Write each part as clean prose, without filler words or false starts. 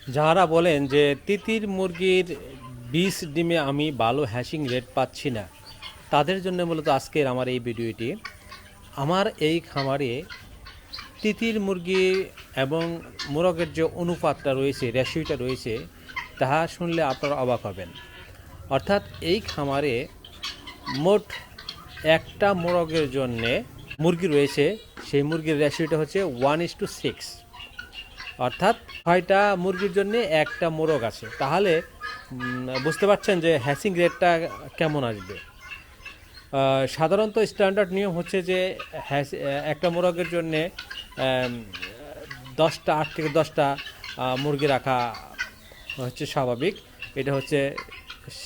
যারা বলেন যে তিতির মুরগির 20 ডিমে আমি ভালো হ্যাশিং রেট পাচ্ছি না, তাদের জন্য মূলত আজকের আমার এই ভিডিওটি। আমার এই খামারে তিতির মুরগি এবং মোরগের যে অনুপাতটা রয়েছে, রেশিওটা রয়েছে, তাহা শুনলে আপনারা অবাক হবেন। অর্থাৎ এই খামারে মোট একটা মোরগের জন্যে মুরগি রয়েছে, সেই মুরগির রেশিওটা হচ্ছে 1:6। অর্থাৎ 6টা মুরগির জন্য একটা মোরগ আছে। তাহলে বুঝতে পারছেন যে হ্যাচিং রেটটা কেমন আসবে। সাধারণত স্ট্যান্ডার্ড নিয়ম হচ্ছে যে একটা মোরগের জন্যে 8 থেকে 10টা মুরগি রাখা হচ্ছে স্বাভাবিক। এটা হচ্ছে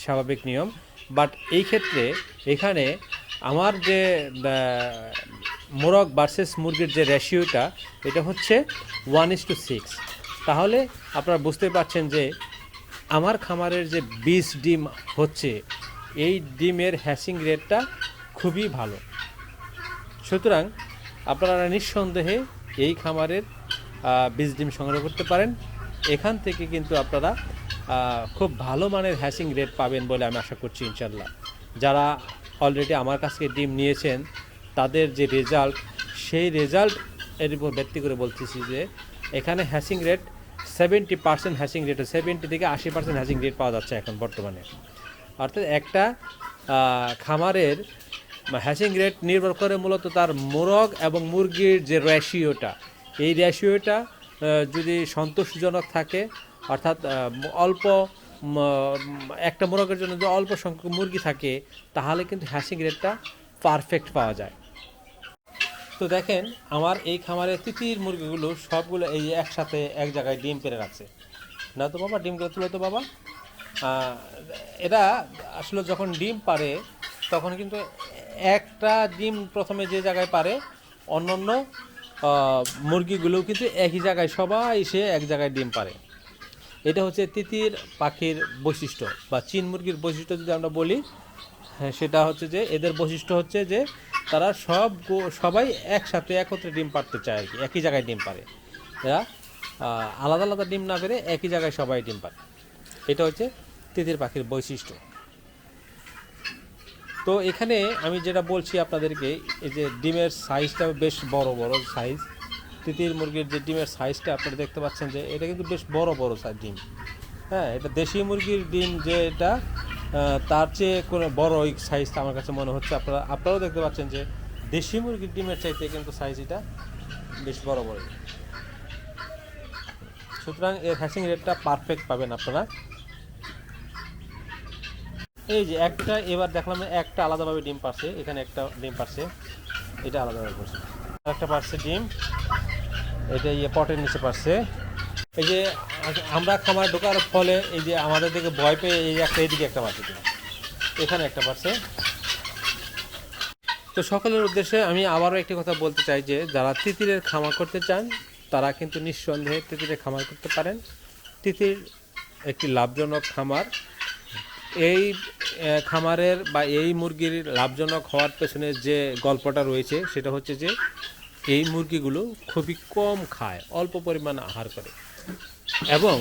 স্বাভাবিক নিয়ম। বাট এই ক্ষেত্রে এখানে আমার যে মোরগ ভার্সেস মুরগির যে রেশিওটা, এটা হচ্ছে 1:6। তাহলে আপনারা বুঝতে পারছেন যে আমার খামারের যে 20 ডিম হচ্ছে, এই ডিমের হ্যাচিং রেটটা খুবই ভালো। সুতরাং আপনারা নিঃসন্দেহে এই খামারের 20 ডিম সংগ্রহ করতে পারেন। এখান থেকে কিন্তু আপনারা খুব ভালো মানের হ্যাচিং রেট পাবেন বলে আমি আশা করছি ইনশাল্লাহ। যারা অলরেডি আমার কাছে ডিম নিয়েছেন, তাদের যে রেজাল্ট, সেই রেজাল্ট এর উপর ভিত্তি করে বলতেছি যে এখানে হ্যাচিং রেট 70% হ্যাচিং রেট, 70 থেকে 80% হ্যাচিং রেট পাওয়া যাচ্ছে এখন বর্তমানে। অর্থাৎ একটা খামারের হ্যাচিং রেট নির্ভর করে মূলত তার মোরগ এবং মুরগির যে রেশিওটা, এই রেশিওটা যদি সন্তোষজনক থাকে, অর্থাৎ অল্প একটা মোরগের জন্য যদি অল্প সংখ্যক মুরগি থাকে, তাহলে কিন্তু হ্যাচিং রেটটা পারফেক্ট পাওয়া যায়। তো দেখেন, আমার এই খামারে তিতির মুরগিগুলো সবগুলো এই একসাথে এক জায়গায় ডিম পেড়ে রাখছে। না তো বাবা, ডিমগুলো তুলো তো বাবা। এরা আসলে যখন ডিম পারে, তখন কিন্তু একটা ডিম প্রথমে যে জায়গায় পারে, অন্যান্য মুরগিগুলোও কিন্তু একই জায়গায় সবাই এসে এক জায়গায় ডিম পারে। এটা হচ্ছে তিতির পাখির বৈশিষ্ট্য বা চীন মুরগির বৈশিষ্ট্য যদি আমরা বলি। হ্যাঁ, সেটা হচ্ছে যে এদের বৈশিষ্ট্য হচ্ছে যে তারা সবাই একসাথে একত্রে ডিম পাড়তে চায় আর কি, একই জায়গায় ডিম পারে। এরা আলাদা আলাদা ডিম না পেরে একই জায়গায় সবাই ডিম পারে। এটা হচ্ছে তিতির পাখির বৈশিষ্ট্য। তো এখানে আমি যেটা বলছি আপনাদেরকে, এই যে ডিমের সাইজটা বেশ বড় বড় সাইজ। তিতির মুরগির যে ডিমের সাইজটা আপনারা দেখতে পাচ্ছেন যে এটা কিন্তু বেশ বড় বড় ডিম। হ্যাঁ, এটা দেশি মুরগির ডিম যে এটা, তার চেয়ে কোনো বড় ওই সাইজটা আমার কাছে মনে হচ্ছে। আপনারাও দেখতে পাচ্ছেন যে দেশি মুরগির ডিমের চাইতে কিন্তু সাইজ এটা বেশ বড় বড়। সুতরাং এর হ্যাচিং রেটটা পারফেক্ট পাবেন আপনারা। এই যে একটা এবার দেখলাম একটা আলাদাভাবে ডিম পারছে, এখানে একটা ডিম পারছে, এটা আলাদাভাবে পারছে, একটা পারছে ডিম, এটা পটের নিচে পারছে। এই যে আমরা খামার ঢোকার ফলে এই যে আমাদের দিকে ভয় পেয়ে এই একটা এদিকে একটা পারছে, এখানে একটা পারছে। তো সকলের উদ্দেশ্যে আমি আবারও একটি কথা বলতে চাই যে যারা তিতিরের খামার করতে চান, তারা কিন্তু নিঃসন্দেহে তিতিরের খামার করতে পারেন। তিতির একটি লাভজনক খামার। এই খামারের বা এই মুরগির লাভজনক হওয়ার পেছনে যে গল্পটা রয়েছে, সেটা হচ্ছে যে এই মুরগিগুলো খুবই কম খায়, অল্প পরিমাণ আহার করে। এবং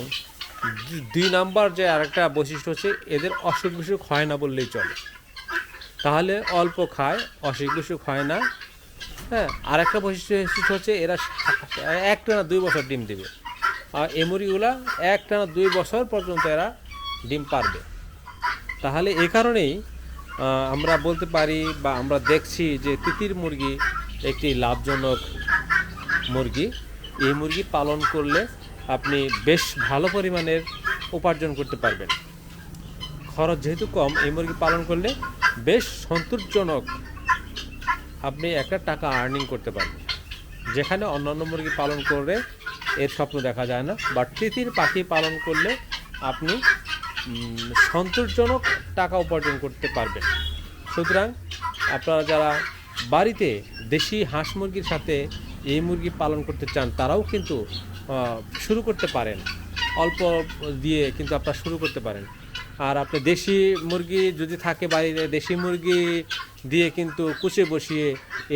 2 নাম্বার যে আরেকটা বৈশিষ্ট্য হচ্ছে, এদের অসুখ বিসুখ হয় না বললেই চলে। তাহলে অল্প খায়, অসুখ বিসুখ হয় না। হ্যাঁ, আর একটা বৈশিষ্ট্য হচ্ছে এরা 1 টানা 2 বছর ডিম দেবে। আর এই মুরগিগুলা 1 টানা 2 বছর পর্যন্ত এরা ডিম পারবে। তাহলে এই কারণেই আমরা বলতে পারি বা আমরা দেখছি যে তিতির মুরগি একটি লাভজনক মুরগি। এই মুরগি পালন করলে আপনি বেশ ভালো পরিমাণের উপার্জন করতে পারবেন। খরচ যেহেতু কম, এই মুরগি পালন করলে বেশ সন্তোষজনক আপনি একটা টাকা আর্নিং করতে পারবেন, যেখানে অন্যান্য মুরগি পালন করে এর স্বপ্ন দেখা যায় না। বাট তিতির পাখি পালন করলে আপনি সন্তোষজনক টাকা উপার্জন করতে পারবেন। সুতরাং আপনারা যারা বাড়িতে দেশি হাঁস মুরগির সাথে এই মুরগি পালন করতে চান, তারাও কিন্তু শুরু করতে পারেন। অল্প দিয়ে কিন্তু আপনারা শুরু করতে পারেন। আর আপনি দেশি মুরগি যদি থাকে বাড়িতে, দেশি মুরগি দিয়ে কিন্তু কুচে বসিয়ে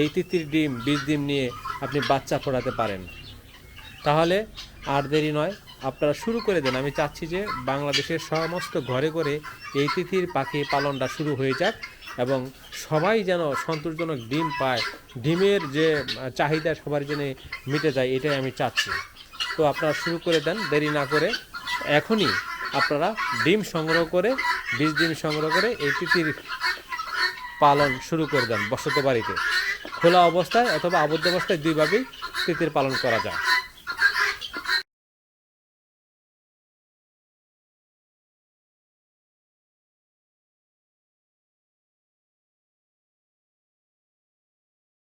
এই তিতির ডিম 20 ডিম নিয়ে আপনি বাচ্চা ফোটাতে পারেন। তাহলে আর দেরি নয়, আপনারা শুরু করে দেন। আমি চাচ্ছি যে বাংলাদেশের সমস্ত ঘরে ঘরে এই তিতির পাখি পালনটা শুরু হয়ে যাক এবং সবাই যেন সন্তোষজনক ডিম পায়, ডিমের যে চাহিদা সবার জন্য মিটে যায়, এটাই আমি চাচ্ছি। তো আপনারা শুরু করে দেন দেরি না করে। এখনই আপনারা ডিম সংগ্রহ করে, বীজ ডিম সংগ্রহ করে এই তিতির পালন শুরু করে দেন বসত বাড়িতে। খোলা অবস্থায় অথবা আবদ্ধ অবস্থায় দুইভাবেই তিতির পালন করা যায়।